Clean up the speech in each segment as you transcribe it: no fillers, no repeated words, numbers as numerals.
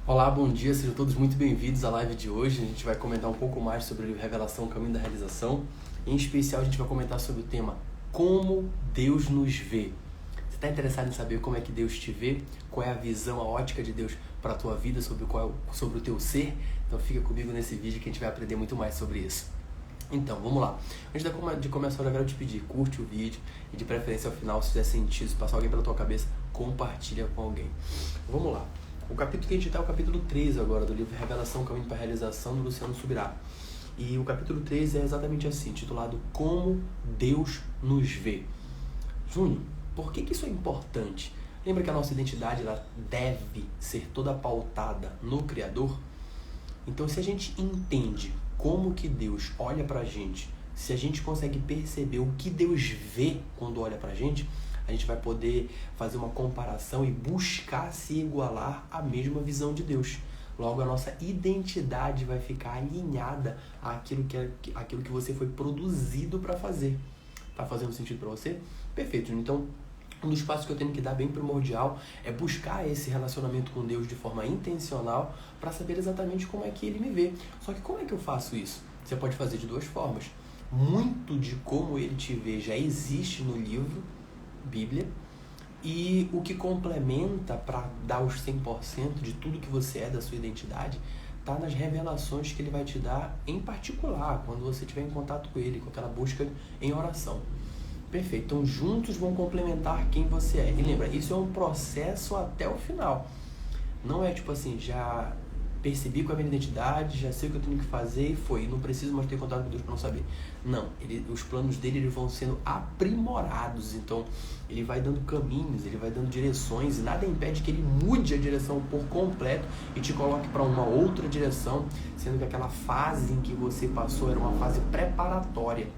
Olá, bom dia, sejam todos muito bem-vindos à live de hoje. A gente vai comentar um pouco mais sobre o livro Revelação, o Caminho da Realização. Em especial, a gente vai comentar sobre o tema Como Deus nos vê. Você está interessado em saber como é que Deus te vê? Qual é a visão, a ótica de Deus para a tua vida, sobre o teu ser? Então fica comigo nesse vídeo que a gente vai aprender muito mais sobre isso. Então, vamos lá. Antes de começar, eu quero te pedir, curte o vídeo e de preferência ao final, se fizer sentido, se passar alguém pela tua cabeça, compartilha com alguém. Vamos lá. O capítulo que a gente está é o capítulo 3 agora do livro Revelação, Caminho para a Realização, do Luciano Subirá. E o capítulo 3 é exatamente assim, titulado Como Deus nos vê. Júnior, por que isso é importante? Lembra que a nossa identidade ela deve ser toda pautada no Criador? Então, se a gente entende como que Deus olha pra gente, se a gente consegue perceber o que Deus vê quando olha pra gente, a gente vai poder fazer uma comparação e buscar se igualar à mesma visão de Deus. Logo, a nossa identidade vai ficar alinhada àquilo que você foi produzido para fazer. Tá fazendo sentido para você? Perfeito. Então, um dos passos que eu tenho que dar bem primordial é buscar esse relacionamento com Deus de forma intencional para saber exatamente como é que Ele me vê. Só que como é que eu faço isso? Você pode fazer de duas formas. Muito de como Ele te vê já existe no livro Bíblia, e o que complementa para dar os 100% de tudo que você é, da sua identidade, está nas revelações que Ele vai te dar em particular, quando você estiver em contato com Ele, com aquela busca em oração. Perfeito, então juntos vão complementar quem você é. E lembra, isso é um processo até o final. Não é tipo assim, já percebi qual é a minha identidade, já sei o que eu tenho que fazer e foi. Não preciso mais ter contato com Deus para não saber. Não, os planos dele eles vão sendo aprimorados. Então, ele vai dando caminhos, ele vai dando direções. E nada impede que ele mude a direção por completo e te coloque para uma outra direção, sendo que aquela fase em que você passou era uma fase preparatória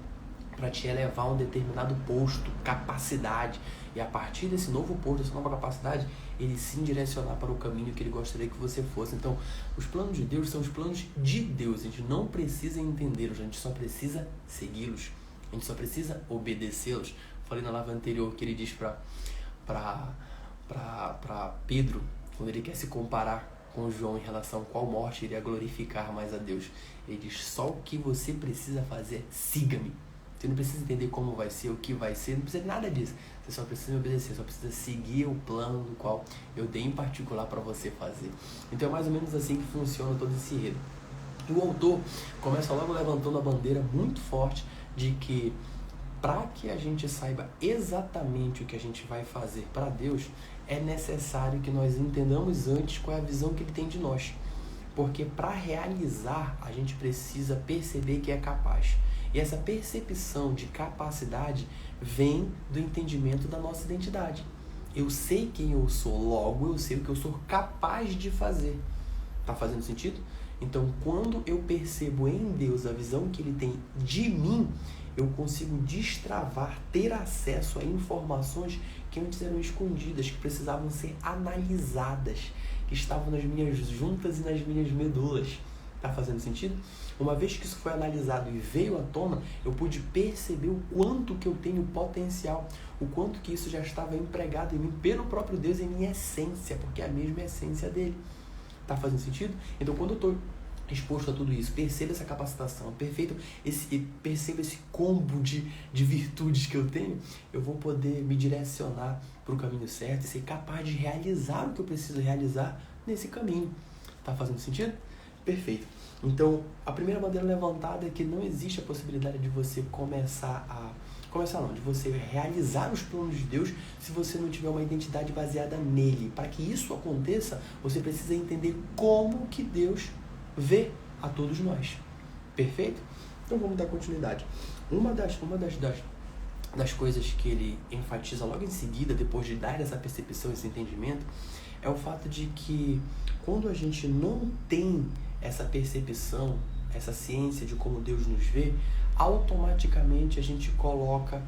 para te elevar a um determinado posto, capacidade. E a partir desse novo posto, dessa nova capacidade, ele sim direcionar para o caminho que ele gostaria que você fosse. Então, os planos de Deus são os planos de Deus. A gente não precisa entendê-los, a gente só precisa segui-los. A gente só precisa obedecê-los. Falei na live anterior que ele diz para Pedro, quando ele quer se comparar com João em relação a qual morte iria glorificar mais a Deus. Ele diz, só o que você precisa fazer, siga-me. Você não precisa entender como vai ser, o que vai ser, não precisa de nada disso. Você só precisa me obedecer, só precisa seguir o plano do qual eu dei em particular para você fazer. Então é mais ou menos assim que funciona todo esse enredo. E o autor começa logo levantando a bandeira muito forte de que para que a gente saiba exatamente o que a gente vai fazer para Deus, é necessário que nós entendamos antes qual é a visão que Ele tem de nós. Porque para realizar, a gente precisa perceber que é capaz. E essa percepção de capacidade vem do entendimento da nossa identidade. Eu sei quem eu sou, logo eu sei o que eu sou capaz de fazer. Tá fazendo sentido? Então, quando eu percebo em Deus a visão que Ele tem de mim, eu consigo destravar, ter acesso a informações que antes eram escondidas, que precisavam ser analisadas, que estavam nas minhas juntas e nas minhas medulas. Tá fazendo sentido? Uma vez que isso foi analisado e veio à tona, eu pude perceber o quanto que eu tenho potencial, o quanto que isso já estava empregado em mim pelo próprio Deus, em minha essência, porque é a mesma essência dele. Tá fazendo sentido? Então, quando eu estou exposto a tudo isso, percebo essa capacitação, percebo esse combo de virtudes que eu tenho, eu vou poder me direcionar para o caminho certo e ser capaz de realizar o que eu preciso realizar nesse caminho. Tá fazendo sentido? Perfeito. Então, a primeira bandeira levantada é que não existe a possibilidade de você de você realizar os planos de Deus se você não tiver uma identidade baseada nele. Para que isso aconteça, você precisa entender como que Deus vê a todos nós. Perfeito? Então vamos dar continuidade. Uma das coisas que ele enfatiza logo em seguida, depois de dar essa percepção, esse entendimento, é o fato de que quando a gente não tem essa percepção, essa ciência de como Deus nos vê, automaticamente a gente coloca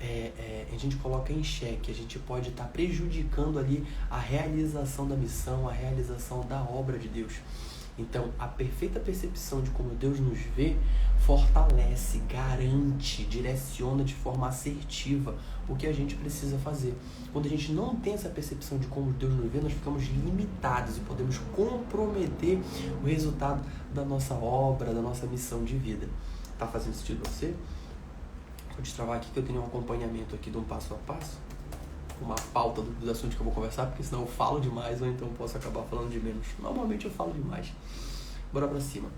em xeque, a gente pode estar prejudicando ali a realização da missão, a realização da obra de Deus. Então, a perfeita percepção de como Deus nos vê fortalece, garante, direciona de forma assertiva o que a gente precisa fazer. Quando a gente não tem essa percepção de como Deus nos vê, nós ficamos limitados e podemos comprometer o resultado da nossa obra, da nossa missão de vida. Tá fazendo sentido pra você? Vou destravar aqui que eu tenho um acompanhamento aqui de um passo a passo, uma pauta dos assuntos que eu vou conversar, porque senão eu falo demais ou então posso acabar falando de menos. Normalmente eu falo demais. Bora pra cima.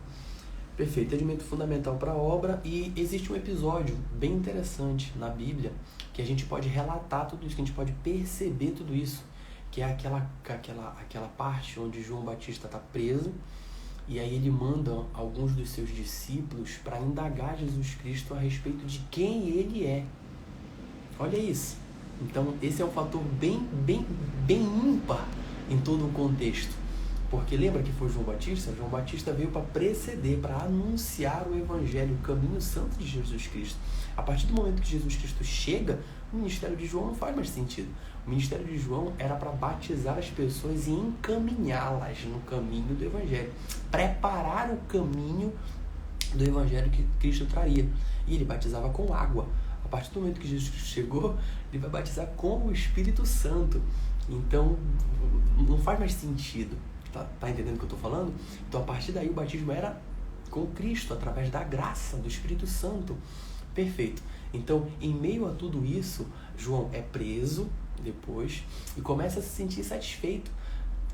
Perfeito, entendimento fundamental para a obra. E existe um episódio bem interessante na Bíblia que a gente pode relatar tudo isso, que a gente pode perceber tudo isso, que é aquela parte onde João Batista está preso e aí ele manda alguns dos seus discípulos para indagar Jesus Cristo a respeito de quem ele é. Olha isso. Então esse é um fator bem ímpar em todo o contexto. Porque lembra que foi João Batista? João Batista veio para preceder, para anunciar o Evangelho, o caminho santo de Jesus Cristo. A partir do momento que Jesus Cristo chega, o ministério de João não faz mais sentido. O ministério de João era para batizar as pessoas e encaminhá-las no caminho do Evangelho. Preparar o caminho do Evangelho que Cristo traria. E ele batizava com água. A partir do momento que Jesus Cristo chegou, ele vai batizar com o Espírito Santo. Então, não faz mais sentido. Tá entendendo o que eu estou falando? Então, a partir daí, o batismo era com Cristo, através da graça do Espírito Santo. Perfeito. Então, em meio a tudo isso, João é preso depois e começa a se sentir satisfeito.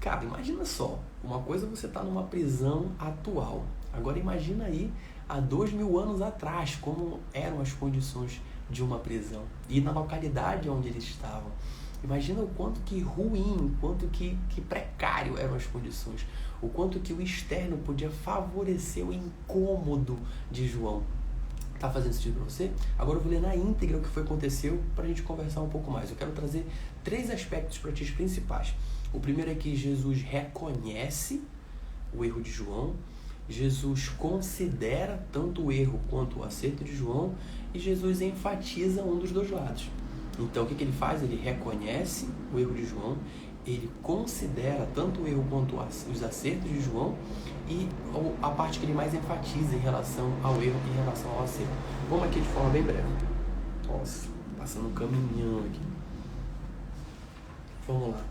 Cara, imagina só, uma coisa é você tá numa prisão atual. Agora imagina aí, há 2000 anos atrás, como eram as condições de uma prisão. E na localidade onde eles estavam. Imagina o quanto que ruim, o quanto que precário eram as condições, o quanto que o externo podia favorecer o incômodo de João. Tá fazendo sentido para você? Agora eu vou ler na íntegra o que aconteceu para a gente conversar um pouco mais. Eu quero trazer 3 aspectos para ti principais. O primeiro é que Jesus reconhece o erro de João, Jesus considera tanto o erro quanto o acerto de João e Jesus enfatiza um dos dois lados. Então, o que ele faz? Ele reconhece o erro de João, ele considera tanto o erro quanto os acertos de João e a parte que ele mais enfatiza em relação ao erro e em relação ao acerto. Vamos aqui de forma bem breve. Nossa, passando um caminhão aqui. Vamos lá.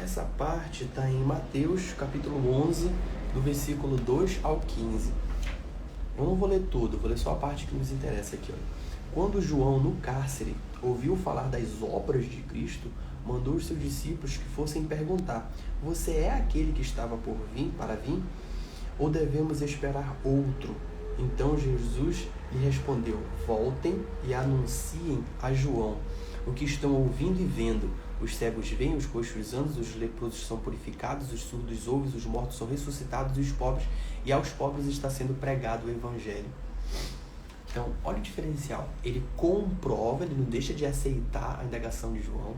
Essa parte está em Mateus, capítulo 11, do versículo 2 ao 15. Eu não vou ler tudo, vou ler só a parte que nos interessa aqui. Ó. Quando João, no cárcere, ouviu falar das obras de Cristo, mandou os seus discípulos que fossem perguntar: você é aquele que estava para vir? Ou devemos esperar outro? Então Jesus lhe respondeu: voltem e anunciem a João o que estão ouvindo e vendo. Os cegos veem, os coxos andam, os leprosos são purificados, os surdos ouvem, os mortos são ressuscitados e aos pobres está sendo pregado o Evangelho. Então, olha o diferencial. Ele comprova, ele não deixa de aceitar a indagação de João.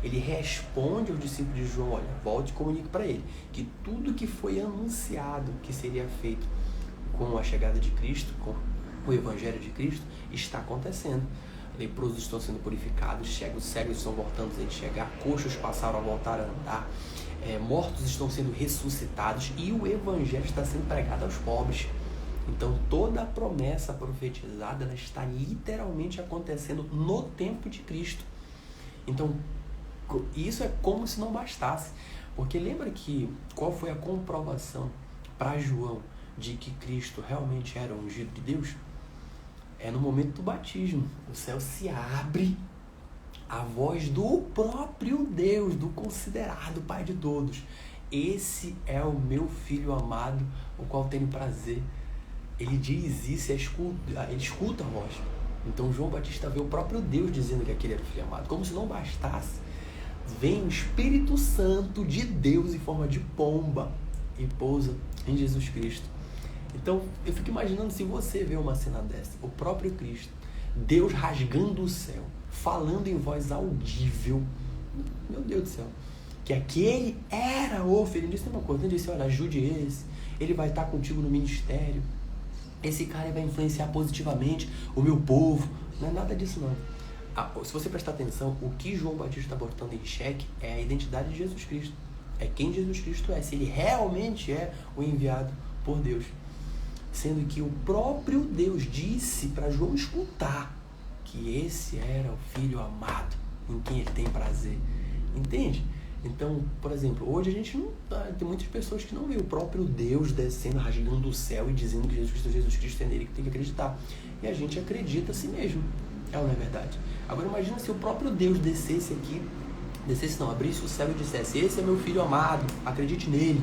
Ele responde aos discípulos de João: olha, volte e comunique para ele que tudo que foi anunciado que seria feito com a chegada de Cristo, com o Evangelho de Cristo, está acontecendo. Leprosos estão sendo purificados, cegos estão voltando a enxergar, coxos passaram a voltar a andar, mortos estão sendo ressuscitados e o Evangelho está sendo pregado aos pobres. Então, toda a promessa profetizada ela está literalmente acontecendo no tempo de Cristo. Então, isso é como se não bastasse. Porque lembra que qual foi a comprovação para João de que Cristo realmente era o ungido de Deus? É no momento do batismo. O céu se abre, a voz do próprio Deus, do considerado Pai de todos. Esse é o meu Filho amado, o qual tenho prazer. Ele diz isso, ele escuta a voz. Então João Batista vê o próprio Deus dizendo que aquele era o Filho amado. Como se não bastasse, vem o Espírito Santo de Deus em forma de pomba e pousa em Jesus Cristo. Então eu fico imaginando se você vê uma cena dessa, o próprio Cristo, Deus rasgando o céu, falando em voz audível. Meu Deus do céu. Que aquele era o Filho. Ele disse uma coisa, ele disse: olha, ajude esse, ele vai estar contigo no ministério. Esse cara vai influenciar positivamente o meu povo. Não é nada disso, não. Se você prestar atenção, o que João Batista está botando em xeque é a identidade de Jesus Cristo. é quem Jesus Cristo é, se ele realmente é o enviado por Deus. Sendo que o próprio Deus disse para João escutar que esse era o Filho amado, em quem ele tem prazer. Entende? Então, por exemplo, hoje a gente não tem muitas pessoas que não vê o próprio Deus descendo, rasgando o céu e dizendo que Jesus Cristo é nele que tem que acreditar. E a gente acredita a si mesmo. É ou não é verdade? Agora imagina se o próprio Deus descesse aqui, abrisse o céu e dissesse: esse é meu Filho amado, acredite nele.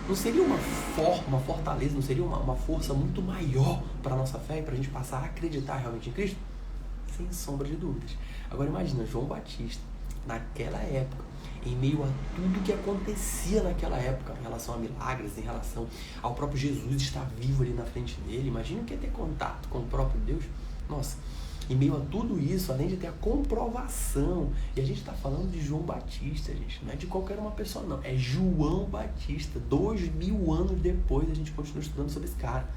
Não seria uma fortaleza, não seria uma força muito maior para a nossa fé e para a gente passar a acreditar realmente em Cristo? Sem sombra de dúvidas. Agora imagina João Batista, naquela época, em meio a tudo que acontecia naquela época, em relação a milagres, em relação ao próprio Jesus estar vivo ali na frente dele. Imagina o que é ter contato com o próprio Deus. Nossa, em meio a tudo isso, além de ter a comprovação, e a gente está falando de João Batista, gente, não é de qualquer uma pessoa não, é João Batista. 2000 anos depois a gente continua estudando sobre esse cara.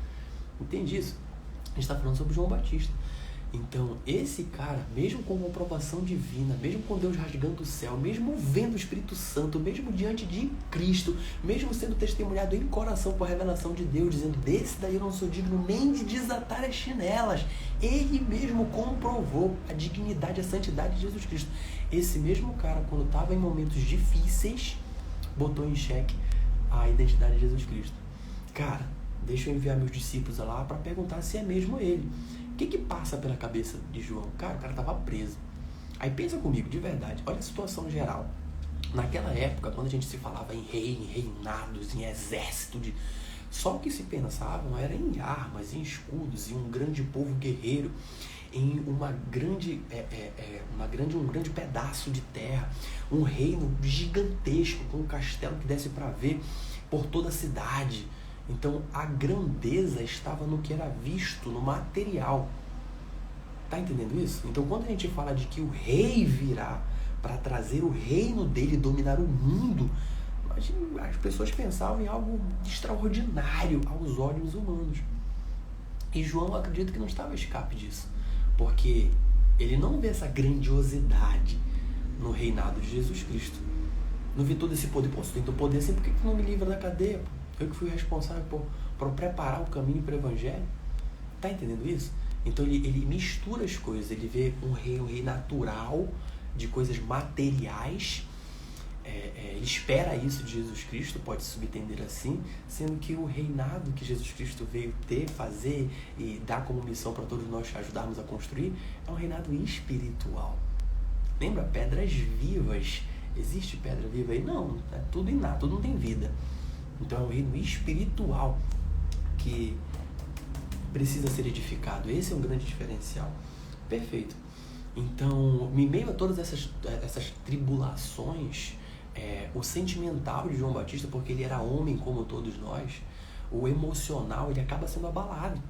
Entende isso? A gente está falando sobre João Batista. Então, esse cara, mesmo com comprovação divina, mesmo com Deus rasgando o céu, mesmo vendo o Espírito Santo, mesmo diante de Cristo, mesmo sendo testemunhado em coração por revelação de Deus, dizendo: desse daí eu não sou digno nem de desatar as chinelas, ele mesmo comprovou a dignidade, a santidade de Jesus Cristo. Esse mesmo cara, quando estava em momentos difíceis, botou em xeque a identidade de Jesus Cristo. Cara, deixa eu enviar meus discípulos lá para perguntar se é mesmo ele. O que passa pela cabeça de João? Cara, o cara estava preso. Aí pensa comigo, de verdade, olha a situação geral. Naquela época, quando a gente se falava em rei, em reinados, em exército, só o que se pensavam era em armas, em escudos, em um grande povo guerreiro, em um grande pedaço de terra, um reino gigantesco, com um castelo que desse para ver por toda a cidade. Então, a grandeza estava no que era visto, no material. Tá entendendo isso? Então, quando a gente fala de que o rei virá para trazer o reino dele, dominar o mundo, as pessoas pensavam em algo extraordinário aos olhos humanos. E João, acredita que não estava a escape disso, porque ele não vê essa grandiosidade no reinado de Jesus Cristo. Não vê todo esse poder. Pô, você tem poder assim, por que não me livra da cadeia? Pô? Eu que fui responsável por preparar o caminho para o Evangelho. Tá entendendo isso? Então ele mistura as coisas. Ele vê um rei natural, de coisas materiais. Ele espera isso de Jesus Cristo, pode se subentender assim, sendo que o reinado que Jesus Cristo veio fazer e dar como missão para todos nós ajudarmos a construir, é um reinado espiritual. Lembra? Pedras vivas. Existe pedra viva aí? Não, é tudo inato, tudo não tem vida. Então é um reino espiritual que precisa ser edificado. Esse é um grande diferencial. Perfeito. Então, em meio a todas essas tribulações, o sentimental de João Batista, porque ele era homem como todos nós, o emocional, ele acaba sendo abalado.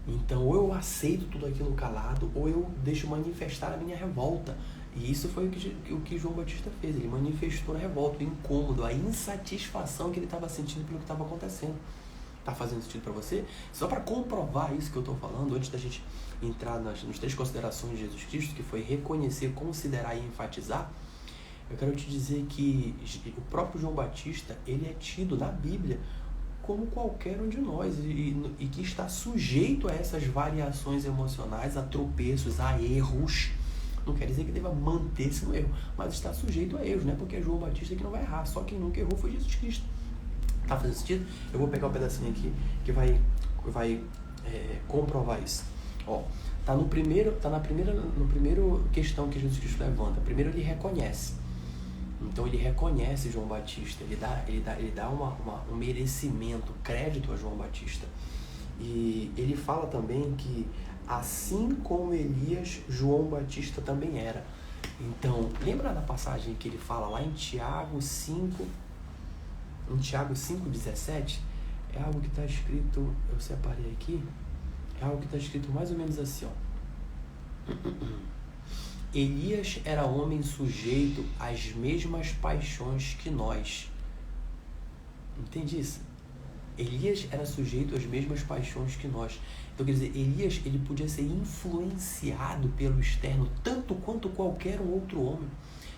Então, ou eu aceito tudo aquilo calado, ou eu deixo manifestar a minha revolta. E isso foi o que João Batista fez. Ele manifestou a revolta, o incômodo, a insatisfação que ele estava sentindo pelo que estava acontecendo. Está fazendo sentido para você? Só para comprovar isso que eu estou falando, antes da gente entrar nas 3 considerações de Jesus Cristo, que foi reconhecer, considerar e enfatizar, eu quero te dizer que o próprio João Batista, ele é tido na Bíblia como qualquer um de nós, e que está sujeito a essas variações emocionais, a tropeços, a erros. Não quer dizer que deva manter-se no erro, mas está sujeito a erros, né? Porque é João Batista que não vai errar, só quem nunca errou foi Jesus Cristo. Tá fazendo sentido? Eu vou pegar um pedacinho aqui que vai comprovar isso. Ó, no primeiro questão que Jesus Cristo levanta. Primeiro ele reconhece. Então ele reconhece João Batista, ele dá um merecimento, crédito a João Batista. E ele fala também que assim como Elias, João Batista também era. Então, lembra da passagem que ele fala lá em Tiago 5,17? É algo que está escrito, eu separei aqui, é algo que está escrito mais ou menos assim, ó. Elias era homem sujeito às mesmas paixões que nós. Entende isso? Elias era sujeito às mesmas paixões que nós. Então, quer dizer, Elias, ele podia ser influenciado pelo externo tanto quanto qualquer um outro homem.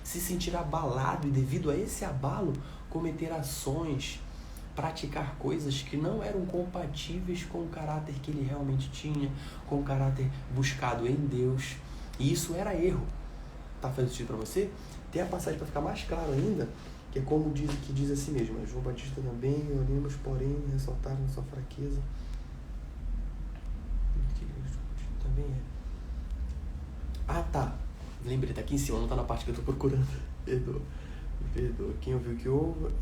Se sentir abalado, e devido a esse abalo, cometer ações, praticar coisas que não eram compatíveis com o caráter que ele realmente tinha, com o caráter buscado em Deus. E isso era erro. Tá fazendo sentido para você? Tem a passagem para ficar mais claro ainda, que é como diz assim mesmo. João Batista também, oremos, porém, ressaltaram sua fraqueza. Também é. Ah, tá. Lembrei, tá aqui em cima, não tá na parte que eu tô procurando. Me perdoa. Quem ouviu que ouve...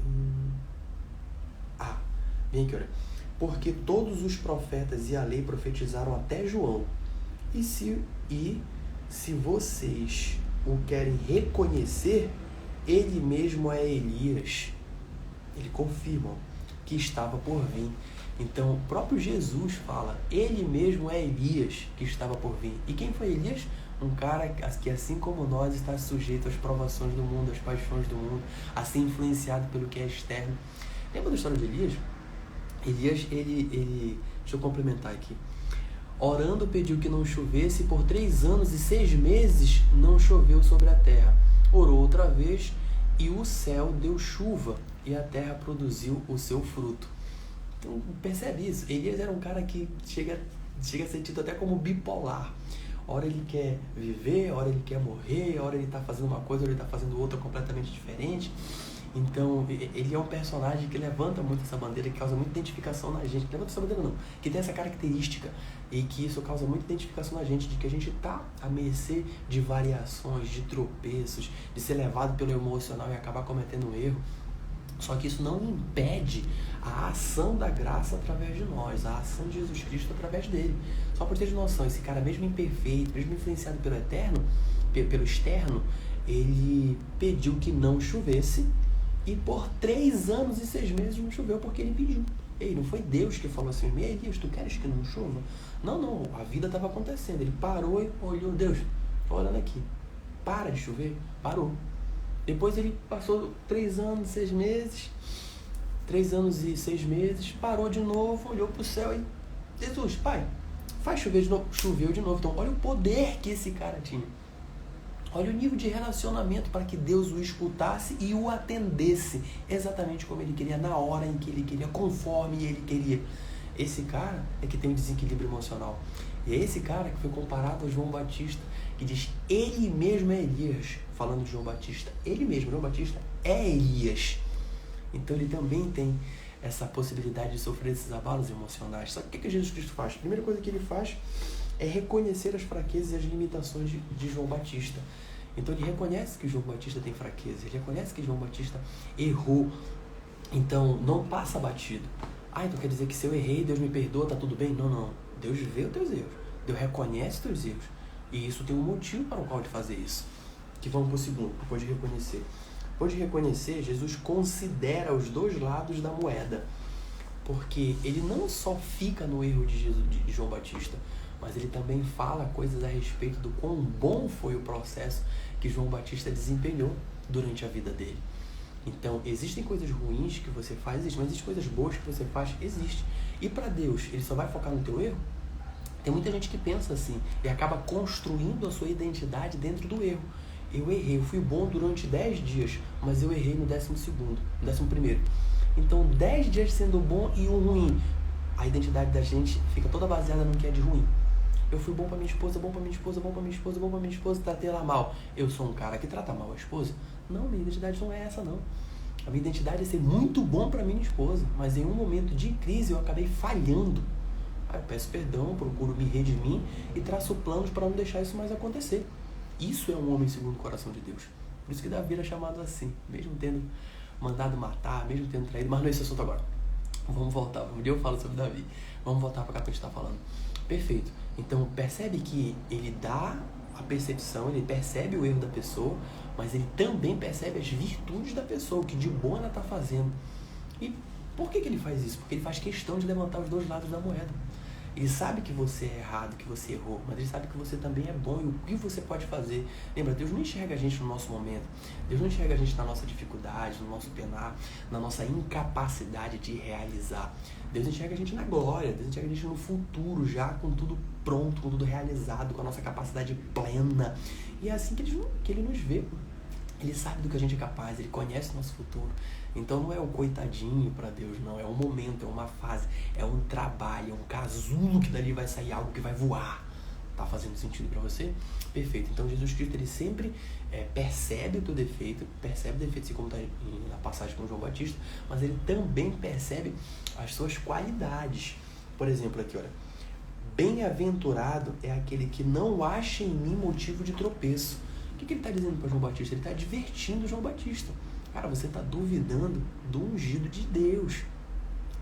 Vem aqui, olha. Porque todos os profetas e a lei profetizaram até João. E se vocês o querem reconhecer, ele mesmo é Elias. Ele confirma que estava por vir. Então, o próprio Jesus fala, ele mesmo é Elias que estava por vir. E quem foi Elias? Um cara que, assim como nós, está sujeito às provações do mundo, às paixões do mundo, a ser influenciado pelo que é externo. Lembra da história de Elias? Elias, ele deixa eu complementar aqui. Orando, pediu que não chovesse, por 3 anos e 6 meses não choveu sobre a terra. Orou outra vez e o céu deu chuva e a terra produziu o seu fruto. Então, percebe isso? Elias era um cara que chega a ser tido até como bipolar. Hora ele quer viver, hora ele quer morrer, hora ele está fazendo uma coisa, hora ele está fazendo outra completamente diferente. Então, ele é um personagem que levanta muito essa bandeira, que causa muita identificação na gente. Levanta essa bandeira não, que tem essa característica e que isso causa muita identificação na gente, de que a gente está à mercê de variações, de tropeços, de ser levado pelo emocional e acabar cometendo um erro. Só que isso não impede a ação da graça através de nós, a ação de Jesus Cristo através dele. Só para ter noção, esse cara mesmo imperfeito, mesmo influenciado pelo externo, ele pediu que não chovesse e por 3 anos e 6 meses não choveu porque ele pediu. Ei, não foi Deus que falou assim, Elias, tu queres que não chova? Não, a vida estava acontecendo. Ele parou e olhou, Deus, olhando aqui, para de chover, parou. Depois ele passou 3 anos e 6 meses, 3 anos e 6 meses, parou de novo, olhou para o céu e, Jesus, Pai, faz chover de novo. Choveu de novo. Então, olha o poder que esse cara tinha. Olha o nível de relacionamento para que Deus o escutasse e o atendesse exatamente como ele queria, na hora em que ele queria, conforme ele queria. Esse cara é que tem um desequilíbrio emocional. E é esse cara que foi comparado a João Batista, que diz, ele mesmo é Elias, falando de João Batista. Ele mesmo, João Batista, é Elias. Então ele também tem essa possibilidade de sofrer esses abalos emocionais. Só que o que Jesus Cristo faz? A primeira coisa que ele faz é reconhecer as fraquezas e as limitações de João Batista. Então ele reconhece que João Batista tem fraqueza, ele reconhece que João Batista errou. Então não passa batido. Então quer dizer que se eu errei, Deus me perdoa, tá tudo bem? Não. Deus vê os teus erros. Deus reconhece os teus erros. E isso tem um motivo para o qual ele fazer isso. Que vamos para o segundo, depois de reconhecer. Depois de reconhecer, Jesus considera os 2 lados da moeda. Porque ele não só fica no erro de João Batista, mas ele também fala coisas a respeito do quão bom foi o processo que João Batista desempenhou durante a vida dele. Então, existem coisas ruins que você faz, mas existem coisas boas que você faz, existe. E para Deus, ele só vai focar no teu erro? Tem muita gente que pensa assim e acaba construindo a sua identidade dentro do erro. Eu errei, eu fui bom durante 10 dias, mas eu errei no 12º, no 11º. Então, 10 dias sendo bom e o ruim. A identidade da gente fica toda baseada no que é de ruim. Eu fui bom pra minha esposa, bom pra minha esposa, bom pra minha esposa, bom pra minha esposa, tratei ela mal. Eu sou um cara que trata mal a esposa? Não, minha identidade não é essa, não. A minha identidade é ser muito bom pra minha esposa, mas em um momento de crise eu acabei falhando. Aí eu peço perdão, procuro me redimir e traço planos para não deixar isso mais acontecer. Isso é um homem segundo o coração de Deus. Por isso que Davi era chamado assim, mesmo tendo mandado matar, mesmo tendo traído, mas não é esse assunto agora. Vamos voltar, um dia eu falo sobre Davi. Vamos voltar para cá que a gente está falando. Perfeito. Então percebe que ele dá a percepção, ele percebe o erro da pessoa, mas ele também percebe as virtudes da pessoa, o que de bom ela está fazendo. E por que ele faz isso? Porque ele faz questão de levantar os 2 lados da moeda. Ele sabe que você é errado, que você errou, mas ele sabe que você também é bom e o que você pode fazer. Lembra, Deus não enxerga a gente no nosso momento. Deus não enxerga a gente na nossa dificuldade, no nosso penar, na nossa incapacidade de realizar. Deus enxerga a gente na glória, Deus enxerga a gente no futuro, já com tudo pronto, com tudo realizado, com a nossa capacidade plena. E é assim que ele nos vê. Ele sabe do que a gente é capaz, ele conhece o nosso futuro. Então não é o coitadinho para Deus, não. É um momento, é uma fase, é um trabalho, é um casulo que dali vai sair algo que vai voar. Tá fazendo sentido para você? Perfeito. Então Jesus Cristo, ele sempre percebe o teu defeito, assim como está na passagem com João Batista, mas ele também percebe as suas qualidades. Por exemplo, aqui, olha. Bem-aventurado é aquele que não acha em mim motivo de tropeço. O que ele está dizendo para João Batista? Ele está advertindo João Batista. Cara, você está duvidando do ungido de Deus.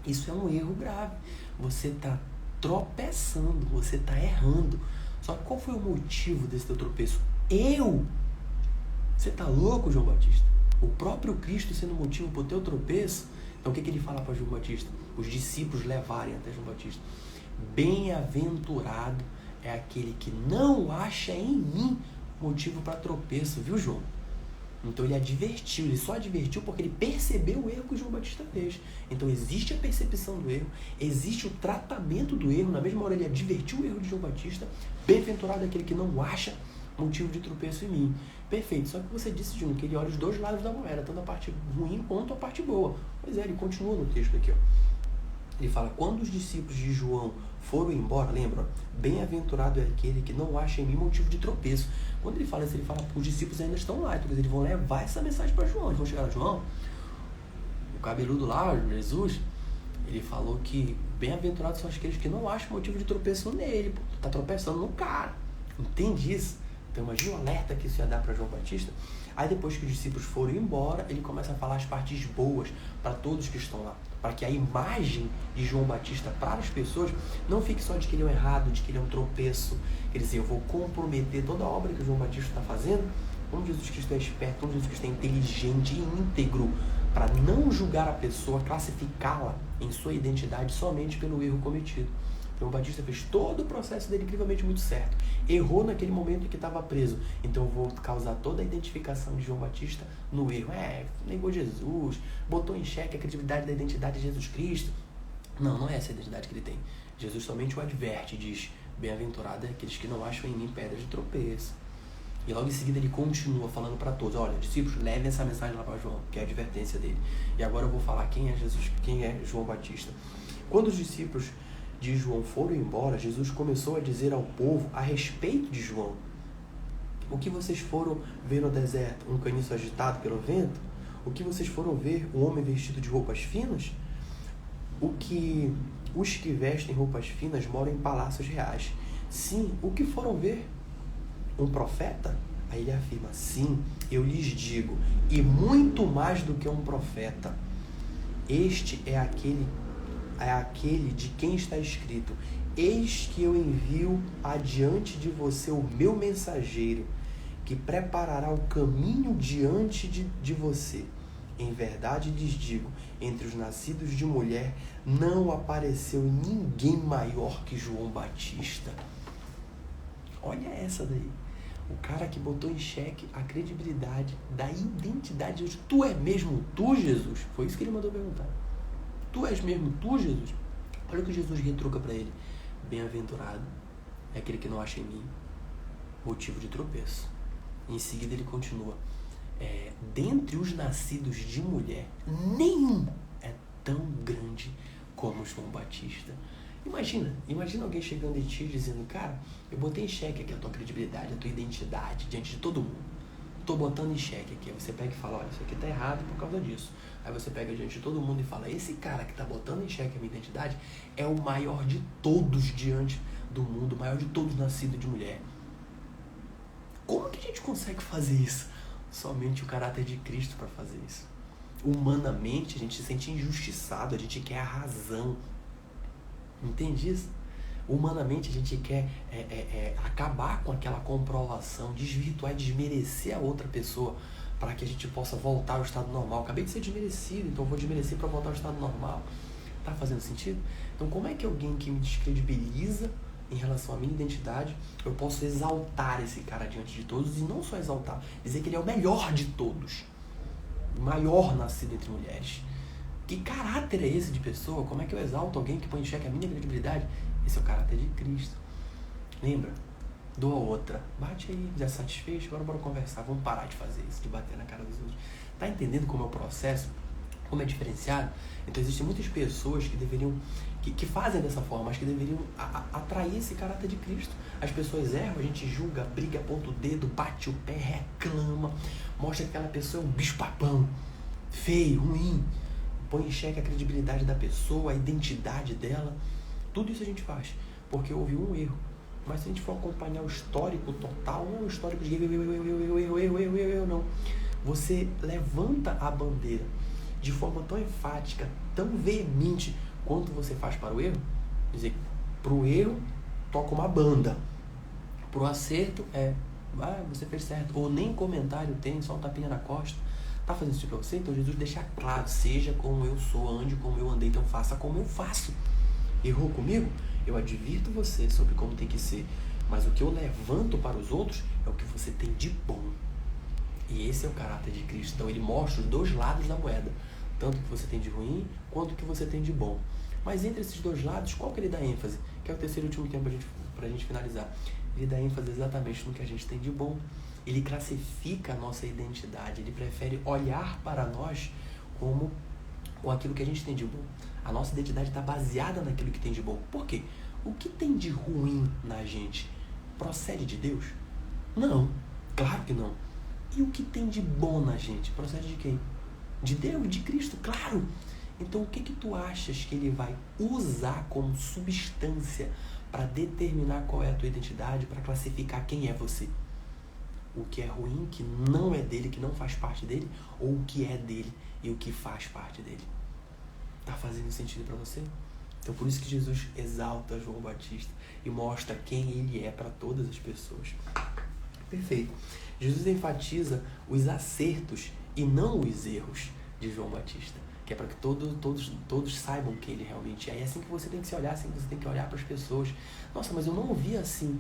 Isso é um erro grave. Você está tropeçando, você está errando. Só que qual foi o motivo desse teu tropeço? Você está louco, João Batista? O próprio Cristo sendo motivo para o teu tropeço. Então o que ele fala para João Batista? Os discípulos levarem até João Batista. Bem-aventurado é aquele que não acha em mim motivo para tropeço, viu, João? Então ele advertiu, ele só advertiu porque ele percebeu o erro que o João Batista fez. Então existe a percepção do erro, existe o tratamento do erro, na mesma hora ele advertiu o erro de João Batista. Bem-aventurado é aquele que não acha motivo de tropeço em mim. Perfeito, só que você disse, Júnior, que ele olha os dois lados da moeda, tanto a parte ruim quanto a parte boa. Pois é, ele continua no texto aqui, ó. Ele fala, quando os discípulos de João foram embora, lembra? Bem-aventurado é aquele que não acha em mim motivo de tropeço. Quando ele fala isso, ele fala, os discípulos ainda estão lá, então eles vão levar essa mensagem para João. Eles vão chegar a João, o cabeludo lá, Jesus, ele falou que bem-aventurados são aqueles que não acham motivo de tropeço nele, pô. Tu tá tropeçando no cara. Entende isso? Então imagina o alerta que isso ia dar para João Batista. Aí depois que os discípulos foram embora, ele começa a falar as partes boas para todos que estão lá. Para que a imagem de João Batista para as pessoas não fique só de que ele é um errado, de que ele é um tropeço. Quer dizer, eu vou comprometer toda a obra que o João Batista está fazendo. Como Jesus Cristo é esperto, como Jesus Cristo é inteligente e íntegro, para não julgar a pessoa, classificá-la em sua identidade somente pelo erro cometido. João Batista fez todo o processo dele incrivelmente muito certo. Errou naquele momento em que estava preso. Então eu vou causar toda a identificação de João Batista no erro. Negou Jesus, botou em xeque a credibilidade da identidade de Jesus Cristo. Não é essa a identidade que ele tem. Jesus somente o adverte, diz, bem-aventurado é aqueles que não acham em mim pedra de tropeço. E logo em seguida ele continua falando para todos, olha, discípulos, levem essa mensagem lá para João, que é a advertência dele. E agora eu vou falar quem é Jesus, quem é João Batista. Quando os discípulos de João foram embora, Jesus começou a dizer ao povo a respeito de João. O que vocês foram ver no deserto? Um caniço agitado pelo vento? O que vocês foram ver? Um homem vestido de roupas finas? Os que vestem roupas finas moram em palácios reais. Sim, o que foram ver? Um profeta? Aí ele afirma, sim, eu lhes digo, e muito mais do que um profeta. Este é aquele de quem está escrito, eis que eu envio adiante de você o meu mensageiro, que preparará o caminho diante de você. Em verdade lhes digo, entre os nascidos de mulher não apareceu ninguém maior que João Batista. Olha essa daí. O cara que botou em xeque a credibilidade da identidade de Jesus. Tu é mesmo tu, Jesus? Foi isso que ele mandou perguntar. Tu és mesmo tu, Jesus? Olha o que Jesus retruca para ele. Bem-aventurado é aquele que não acha em mim motivo de tropeço. Em seguida ele continua. Dentre os nascidos de mulher, nenhum é tão grande como João Batista. Imagina alguém chegando em ti dizendo, cara, eu botei em xeque aqui a tua credibilidade, a tua identidade diante de todo mundo. Estou botando em xeque aqui. Aí você pega e fala, olha, isso aqui está errado por causa disso. Aí você pega diante de todo mundo e fala, esse cara que está botando em xeque a minha identidade é o maior de todos diante do mundo, o maior de todos nascido de mulher. Como que a gente consegue fazer isso? Somente o caráter de Cristo para fazer isso. Humanamente a gente se sente injustiçado, a gente quer a razão. Entende isso? Humanamente a gente quer acabar com aquela comprovação, desvirtuar e desmerecer a outra pessoa para que a gente possa voltar ao estado normal. Acabei de ser desmerecido, então eu vou desmerecer para voltar ao estado normal. Tá fazendo sentido? Então como é que alguém que me descredibiliza em relação à minha identidade, eu posso exaltar esse cara diante de todos e não só exaltar, dizer que ele é o melhor de todos, o maior nascido entre mulheres. Que caráter é esse de pessoa? Como é que eu exalto alguém que põe em xeque a minha credibilidade? Esse é o caráter de Cristo. Lembra? dou a outra. Bate aí, já satisfeito, agora bora conversar. Vamos parar de fazer isso, de bater na cara dos outros. Tá entendendo como é o processo? Como é diferenciado? Então existem muitas pessoas que deveriam, que fazem dessa forma, mas que deveriam atrair esse caráter de Cristo. As pessoas erram, a gente julga, briga, aponta o dedo, bate o pé, reclama, mostra que aquela pessoa é um bicho-papão, feio, ruim, põe em xeque a credibilidade da pessoa, a identidade dela. Tudo isso a gente faz, porque houve um erro. Mas se a gente for acompanhar o histórico total, não é um histórico de eu, não. Você levanta a bandeira de forma tão enfática, tão veemente, quanto você faz para o erro. Quer dizer, para o erro, toca uma banda. Para o acerto, você fez certo. Ou nem comentário tem, só um tapinha na costa. Tá fazendo isso para você? Então Jesus deixa claro, seja como eu sou, ande como eu andei, então faça como eu faço. Errou comigo? Eu advirto você sobre como tem que ser. Mas o que eu levanto para os outros é o que você tem de bom. E esse é o caráter de Cristo. Então ele mostra os dois lados da moeda. Tanto o que você tem de ruim, quanto o que você tem de bom. Mas entre esses dois lados, qual que ele dá ênfase? Que é o terceiro e último tempo para a gente finalizar. Ele dá ênfase exatamente no que a gente tem de bom. Ele classifica a nossa identidade. Ele prefere olhar para nós como aquilo que a gente tem de bom. A nossa identidade está baseada naquilo que tem de bom. Por quê? O que tem de ruim na gente procede de Deus? Não, claro que não. E o que tem de bom na gente procede de quem? De Deus, de Cristo, claro. Então o que tu achas que ele vai usar como substância para determinar qual é a tua identidade, para classificar quem é você? O que é ruim, que não é dele, que não faz parte dele, ou o que é dele e o que faz parte dele? Tá fazendo sentido para você? Então por isso que Jesus exalta João Batista e mostra quem ele é para todas as pessoas. Perfeito. Jesus enfatiza os acertos e não os erros de João Batista, que é para que todos saibam quem ele realmente é. E é assim que você tem que se olhar, assim que você tem que olhar para as pessoas. Nossa, mas eu não ouvi assim.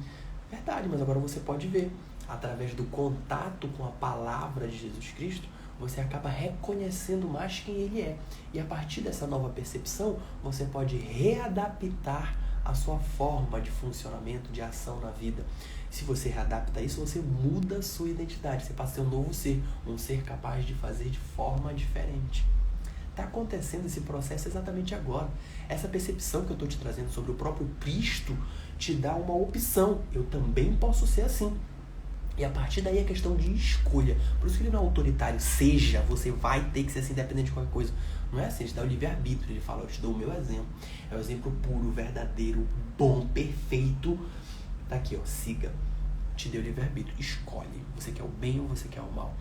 Verdade, mas agora você pode ver. Através do contato com a palavra de Jesus Cristo, você acaba reconhecendo mais quem ele é. E a partir dessa nova percepção, você pode readaptar a sua forma de funcionamento, de ação na vida. Se você readapta isso, você muda a sua identidade. Você passa a ser um novo ser, um ser capaz de fazer de forma diferente. Está acontecendo esse processo exatamente agora. Essa percepção que eu estou te trazendo sobre o próprio Cristo te dá uma opção. Eu também posso ser assim. E a partir daí é questão de escolha. Por isso que ele não é autoritário. Seja, você vai ter que ser assim, independente de qualquer coisa. Não é assim, ele te dá o livre-arbítrio. Ele fala, eu te dou o meu exemplo. É o exemplo puro, verdadeiro, bom, perfeito. Tá aqui, ó, siga. Te deu o livre-arbítrio. Escolhe. Você quer o bem ou você quer o mal?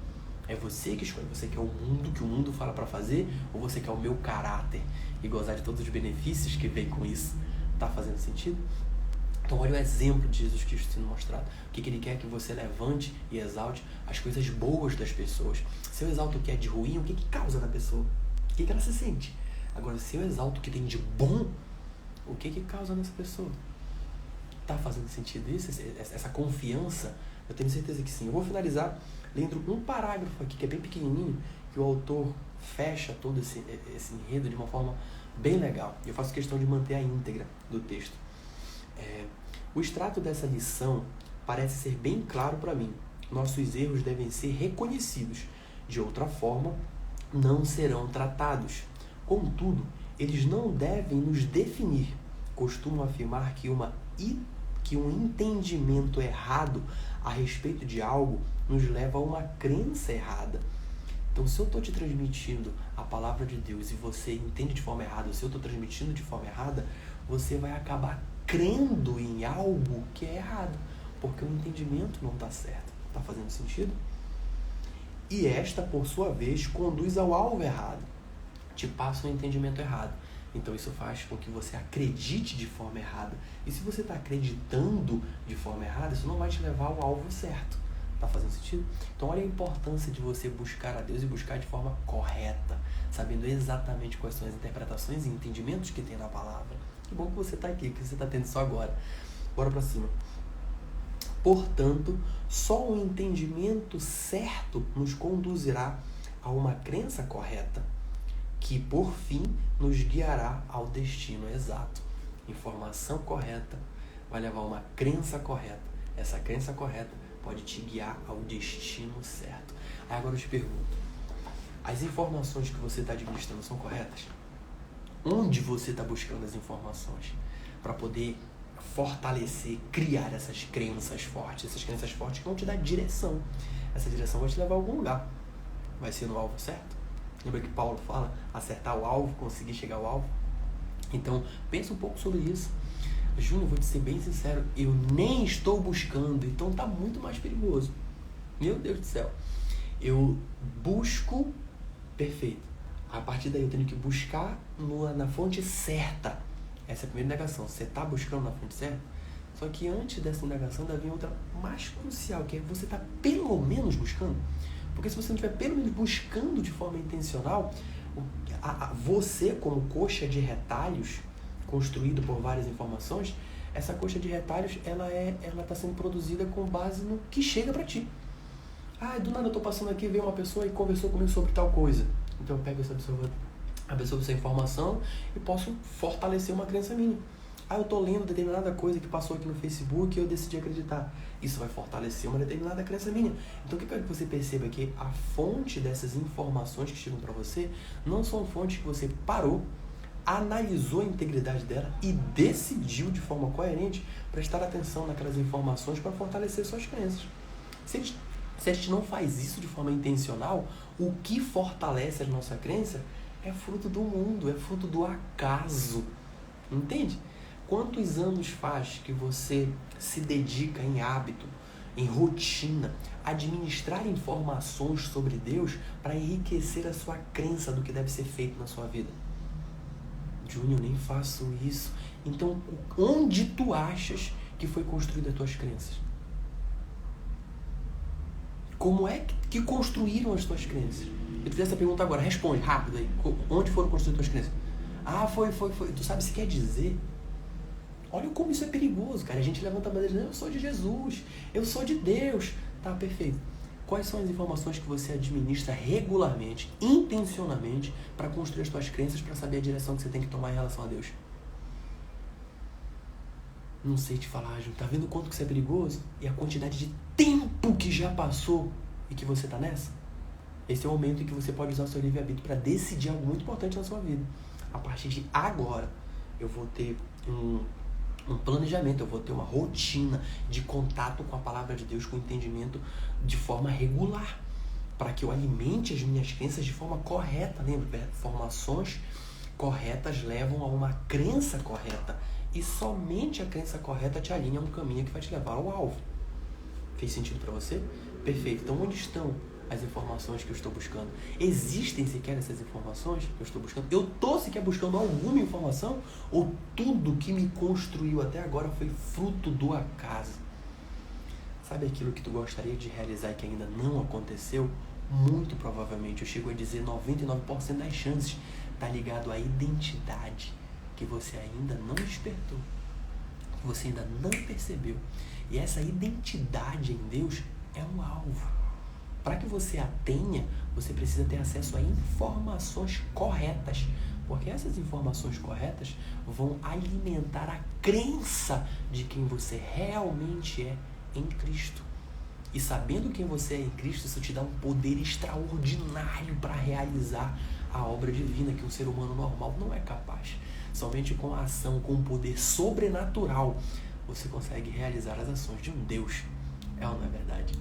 É você que escolhe. Você quer o mundo que o mundo fala pra fazer, ou você quer o meu caráter e gozar de todos os benefícios que vem com isso? Tá fazendo sentido? Então olha o exemplo de Jesus Cristo sendo mostrado. O que ele quer? Que você levante e exalte as coisas boas das pessoas. Se eu exalto o que é de ruim, o que causa na pessoa? O que ela se sente? Agora, se eu exalto o que tem de bom, o que causa nessa pessoa? Tá fazendo sentido isso? Essa confiança? Eu tenho certeza que sim. Eu vou finalizar lendo um parágrafo aqui, que é bem pequenininho, que o autor fecha todo esse enredo de uma forma bem legal. Eu faço questão de manter a íntegra do texto. O extrato dessa lição parece ser bem claro para mim. Nossos erros devem ser reconhecidos. De outra forma, não serão tratados. Contudo, eles não devem nos definir. Costumo afirmar que um entendimento errado a respeito de algo nos leva a uma crença errada. Então, se eu estou te transmitindo a palavra de Deus e você entende de forma errada, ou se eu estou transmitindo de forma errada, você vai acabar crendo em algo que é errado, porque o entendimento não está certo. Está fazendo sentido? E esta, por sua vez, conduz ao alvo errado. Te passa um entendimento errado. Então isso faz com que você acredite de forma errada. E se você está acreditando de forma errada, isso não vai te levar ao alvo certo. Está fazendo sentido? Então olha a importância de você buscar a Deus e buscar de forma correta, sabendo exatamente quais são as interpretações e entendimentos que tem na palavra. Que bom que você está aqui, que você está tendo isso agora. Bora para cima. Portanto, só um entendimento certo nos conduzirá a uma crença correta, que por fim nos guiará ao destino exato. Informação correta vai levar a uma crença correta. Essa crença correta pode te guiar ao destino certo. Aí agora eu te pergunto, as informações que você está administrando são corretas? Onde você está buscando as informações para poder fortalecer, criar essas crenças fortes que vão te dar direção. Essa direção vai te levar a algum lugar. Vai ser no alvo certo? Lembra que Paulo fala, acertar o alvo, conseguir chegar ao alvo? Então, pensa um pouco sobre isso. Júnior, vou te ser bem sincero, eu nem estou buscando, então tá muito mais perigoso. Meu Deus do céu. Eu busco, perfeito. A partir daí eu tenho que buscar na fonte certa. Essa é a primeira indagação. Você está buscando na fonte certa? Só que antes dessa indagação ainda vem outra mais crucial, que é você estar pelo menos buscando. Porque se você não estiver pelo menos buscando de forma intencional, você como coxa de retalhos, construído por várias informações, essa coxa de retalhos, ela está sendo produzida com base no que chega para ti. Do nada eu estou passando aqui, veio uma pessoa e conversou comigo sobre tal coisa. Então eu pego essa informação e posso fortalecer uma crença minha. Eu estou lendo determinada coisa que passou aqui no Facebook e eu decidi acreditar. Isso vai fortalecer uma determinada crença minha. Então o que eu quero que você perceba é que a fonte dessas informações que chegam para você não são fontes que você parou, analisou a integridade dela e decidiu de forma coerente prestar atenção naquelas informações para fortalecer suas crenças. Se a gente não faz isso de forma intencional, o que fortalece a nossa crença é fruto do mundo, é fruto do acaso. Entende? Quantos anos faz que você se dedica em hábito, em rotina, a administrar informações sobre Deus para enriquecer a sua crença do que deve ser feito na sua vida? Júnior, eu nem faço isso. Então, onde tu achas que foi construída as tuas crenças? Como é que construíram as tuas crenças? Eu te fiz essa pergunta agora, responde rápido aí. Onde foram construídas as tuas crenças? Foi. Tu sabe se quer dizer? Olha como isso é perigoso, cara. A gente levanta a bandeira dizendo, eu sou de Jesus, eu sou de Deus. Tá, perfeito. Quais são as informações que você administra regularmente, intencionalmente, para construir as tuas crenças, para saber a direção que você tem que tomar em relação a Deus? Não sei te falar, Ju. Tá vendo o quanto que isso é perigoso? E a quantidade de tempo que já passou e que você tá nessa? Esse é o momento em que você pode usar o seu livre-arbítrio para decidir algo muito importante na sua vida. A partir de agora, eu vou ter um planejamento, eu vou ter uma rotina de contato com a palavra de Deus, com entendimento de forma regular, para que eu alimente as minhas crenças de forma correta. Lembra? Informações corretas levam a uma crença correta, e somente a crença correta te alinha a um caminho que vai te levar ao alvo. Fez sentido para você? Perfeito. Então, onde estão as informações que eu estou buscando? Existem sequer essas informações que eu estou buscando? Eu estou sequer buscando alguma informação? Ou tudo que me construiu até agora foi fruto do acaso? Sabe aquilo que tu gostaria de realizar e que ainda não aconteceu? Muito provavelmente, eu chego a dizer 99% das chances, está ligado à identidade que você ainda não despertou, que você ainda não percebeu. E essa identidade em Deus é um alvo. Para que você a tenha, você precisa ter acesso a informações corretas, porque essas informações corretas vão alimentar a crença de quem você realmente é em Cristo. E sabendo quem você é em Cristo, isso te dá um poder extraordinário para realizar a obra divina que um ser humano normal não é capaz. Somente com a ação, com o poder sobrenatural, você consegue realizar as ações de um Deus. É ou não é verdade?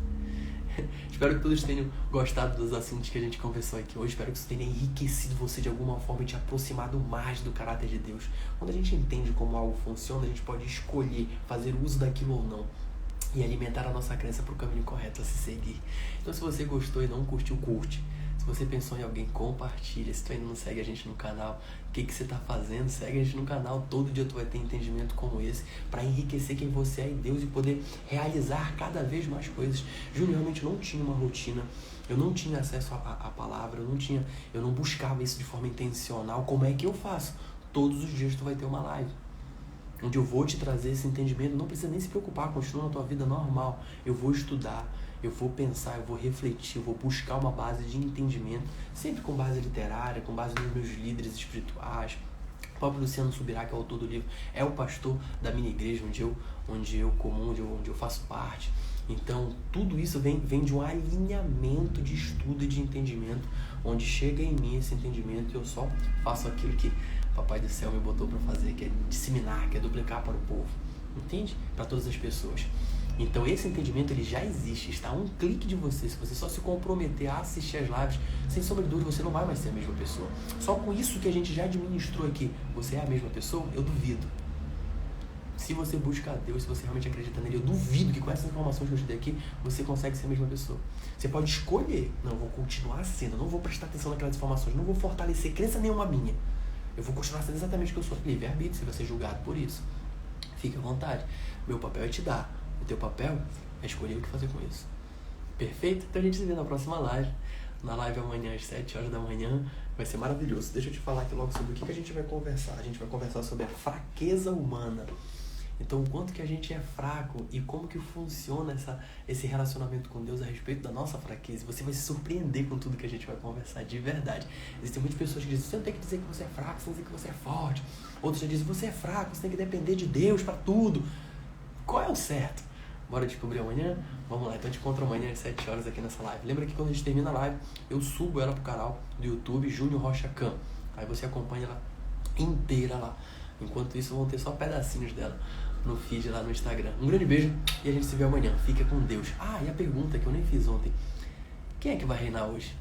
Espero que todos tenham gostado dos assuntos que a gente conversou aqui hoje. Espero que isso tenha enriquecido você de alguma forma e te aproximado mais do caráter de Deus. Quando a gente entende como algo funciona, a gente pode escolher fazer uso daquilo ou não e alimentar a nossa crença para o caminho correto a se seguir. Então, se você gostou e não curtiu, curte. Se você pensou em alguém, compartilha. Se tu ainda não segue a gente no canal, o que você está fazendo? Segue a gente no canal. Todo dia tu vai ter entendimento como esse para enriquecer quem você é em Deus e poder realizar cada vez mais coisas. Júnior, realmente não tinha uma rotina. Eu não tinha acesso à palavra. Eu não buscava isso de forma intencional. Como é que eu faço? Todos os dias tu vai ter uma live onde eu vou te trazer esse entendimento. Não precisa nem se preocupar, continua na tua vida normal. Eu vou estudar, eu vou pensar, eu vou refletir, eu vou buscar uma base de entendimento, sempre com base literária, com base nos meus líderes espirituais, O próprio Luciano Subirá, que é o autor do livro, é o pastor da minha igreja, onde eu faço parte. Então, tudo isso vem de um alinhamento de estudo e de entendimento, onde chega em mim esse entendimento e eu só faço aquilo que o Papai do Céu me botou para fazer, que é disseminar, que é duplicar para o povo. Entende? Para todas as pessoas. Então, esse entendimento ele já existe, está a um clique de você. Se você só se comprometer a assistir as lives, sem sombra de dúvida, você não vai mais ser a mesma pessoa. Só com isso que a gente já administrou aqui, você é a mesma pessoa? Eu duvido. Se você busca a Deus, se você realmente acredita nele, eu duvido que com essas informações que eu te dei aqui, você consegue ser a mesma pessoa. Você pode escolher, não, eu vou continuar sendo, não vou prestar atenção naquelas informações, não vou fortalecer crença nenhuma minha. Eu vou continuar sendo exatamente o que eu sou. Livre-arbítrio, você vai ser julgado por isso. Fique à vontade. Meu papel é te dar. O teu papel é escolher o que fazer com isso. Perfeito? Então a gente se vê na próxima live. Na live amanhã às 7 horas da manhã. Vai ser maravilhoso. Deixa eu te falar aqui logo sobre o que a gente vai conversar. A gente vai conversar sobre a fraqueza humana. Então, o quanto que a gente é fraco e como que funciona esse relacionamento com Deus a respeito da nossa fraqueza. Você vai se surpreender com tudo que a gente vai conversar, de verdade. Existem muitas pessoas que dizem, você não tem que dizer que você é fraco, você tem que dizer que você é forte. Outros já dizem, você é fraco, você tem que depender de Deus para tudo. Qual é o certo? Bora descobrir amanhã? Vamos lá, então a gente encontra amanhã às 7 horas aqui nessa live. Lembra que quando a gente termina a live, eu subo ela pro canal do YouTube Júnior Rocha Khan. Aí você acompanha ela inteira lá. Enquanto isso, vão ter só pedacinhos dela no feed lá no Instagram. Um grande beijo e a gente se vê amanhã. Fica com Deus. Ah, e a pergunta que eu nem fiz ontem. Quem é que vai reinar hoje?